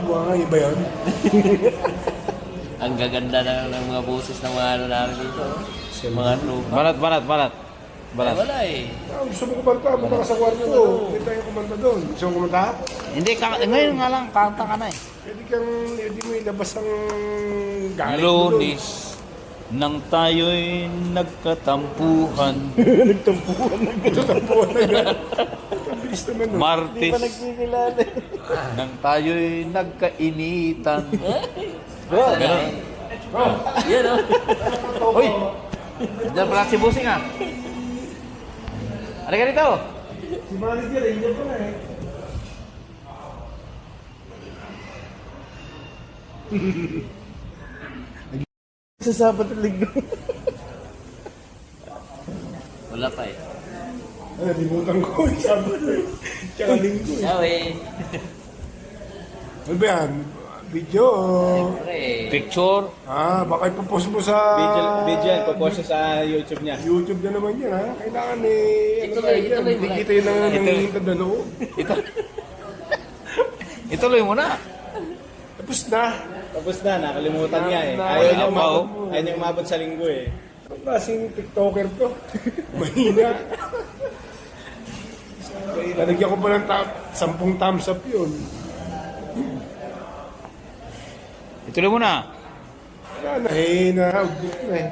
Wow, iba yun. Ang gaganda ng mga boses ng mga ano namin dito. Mga tropa. Balat. Ay, wala eh. Gusto mo kumanta, punta ka sa kwarto ko. Hindi tayo kumanta doon. Gusto mo kumanta? Hindi, ngayon nga lang, kanta ka na eh. Pwede mo ilabas ang galit mo doon. Lunes, nang tayo'y nagkatampuhan. Nagtatampuan na yan. Ang bilis naman nun. Martes, nagkikilala. nang tayo'y nagkainitan. Ganun. Yan o. Uy! Diyan pala si Busing ah. Halika dito. Si manager, hindi pa na eh. Sa Sabat at Linggo. Wala pa eh. Ay, limutan ko yung Sabat eh. Tsaka Linggo eh. Ciao eh. Ano ba yan? Video? Siyempre. Picture. Baka ipopost mo sa... Video yan, popost sa YouTube niya. YouTube na naman yan ha. Kailangan eh... Ituloy, ituloy mo Hindi na. kita yun ang nangihintad na loob. Ituloy mo na. Tapos na. Tapos na, nakalimutan niya eh. Ayaw niya umabot sa linggo eh. Ang klaseng TikToker to. Mahina. Nalagyan ko pa ng 10 thumbs up yun. Ituloy mo na. Wala na eh. Nahagot na eh.